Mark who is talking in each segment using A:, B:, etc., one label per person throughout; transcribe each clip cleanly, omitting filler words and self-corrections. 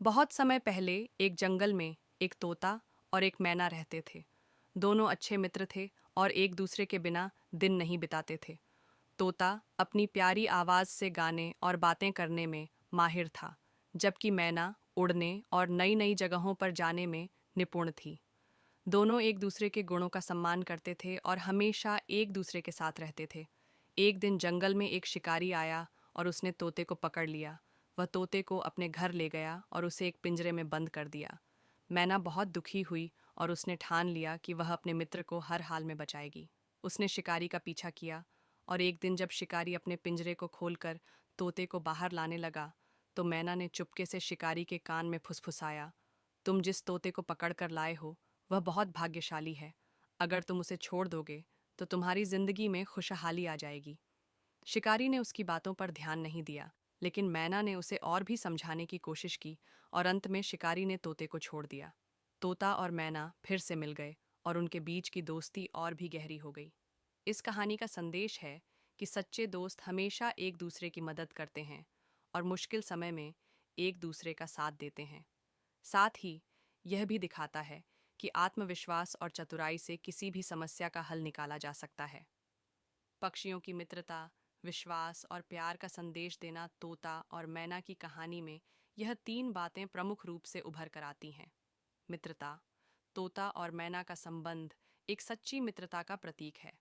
A: बहुत समय पहले एक जंगल में एक तोता और एक मैना रहते थे। दोनों अच्छे मित्र थे और एक दूसरे के बिना दिन नहीं बिताते थे। तोता अपनी प्यारी आवाज़ से गाने और बातें करने में माहिर था, जबकि मैना उड़ने और नई नई जगहों पर जाने में निपुण थी। दोनों एक दूसरे के गुणों का सम्मान करते थे और हमेशा एक दूसरे के साथ रहते थे। एक दिन जंगल में एक शिकारी आया और उसने तोते को पकड़ लिया। वह तोते को अपने घर ले गया और उसे एक पिंजरे में बंद कर दिया। मैना बहुत दुखी हुई और उसने ठान लिया कि वह अपने मित्र को हर हाल में बचाएगी। उसने शिकारी का पीछा किया और एक दिन जब शिकारी अपने पिंजरे को खोलकर तोते को बाहर लाने लगा, तो मैना ने चुपके से शिकारी के कान में फुसफुसाया, तुम जिस तोते को पकड़ कर लाए हो वह बहुत भाग्यशाली है। अगर तुम उसे छोड़ दोगे तो तुम्हारी जिंदगी में खुशहाली आ जाएगी। शिकारी ने उसकी बातों पर ध्यान नहीं दिया, लेकिन मैना ने उसे और भी समझाने की कोशिश की और अंत में शिकारी ने तोते को छोड़ दिया। तोता और मैना फिर से मिल गए और उनके बीच की दोस्ती और भी गहरी हो गई। इस कहानी का संदेश है कि सच्चे दोस्त हमेशा एक दूसरे की मदद करते हैं और मुश्किल समय में एक दूसरे का साथ देते हैं। साथ ही यह भी दिखाता है कि आत्मविश्वास और चतुराई से किसी भी समस्या का हल निकाला जा सकता है। पक्षियों की मित्रता, विश्वास और प्यार का संदेश देना तोता और मैना की कहानी में यह तीन बातें प्रमुख रूप से उभर कर आती हैं। मित्रता, तोता और मैना का संबंध एक सच्ची मित्रता का प्रतीक है।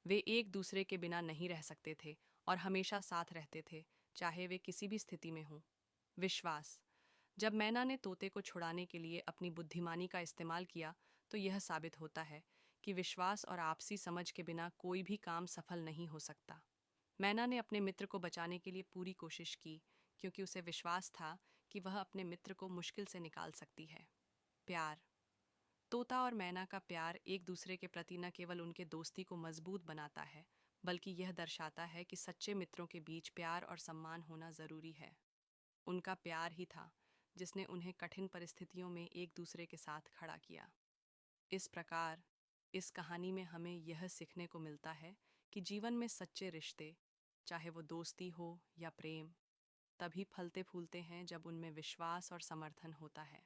A: वे एक दूसरे के बिना नहीं रह सकते थे और हमेशा साथ रहते थे, चाहे वे किसी भी स्थिति में हों। विश्वास, जब मैना ने तोते को छुड़ाने के लिए अपनी बुद्धिमानी का इस्तेमाल किया, तो यह साबित होता है कि विश्वास और आपसी समझ के बिना कोई भी काम सफल नहीं हो सकता। मैना ने अपने मित्र को बचाने के लिए पूरी कोशिश की, क्योंकि उसे विश्वास था कि वह अपने मित्र को मुश्किल से निकाल सकती है। प्यार, तोता और मैना का प्यार एक दूसरे के प्रति न केवल उनके दोस्ती को मजबूत बनाता है, बल्कि यह दर्शाता है कि सच्चे मित्रों के बीच प्यार और सम्मान होना जरूरी है। उनका प्यार ही था जिसने उन्हें कठिन परिस्थितियों में एक दूसरे के साथ खड़ा किया। इस प्रकार इस कहानी में हमें यह सीखने को मिलता है कि जीवन में सच्चे रिश्ते, चाहे वो दोस्ती हो या प्रेम, तभी फलते फूलते हैं जब उनमें विश्वास और समर्थन होता है।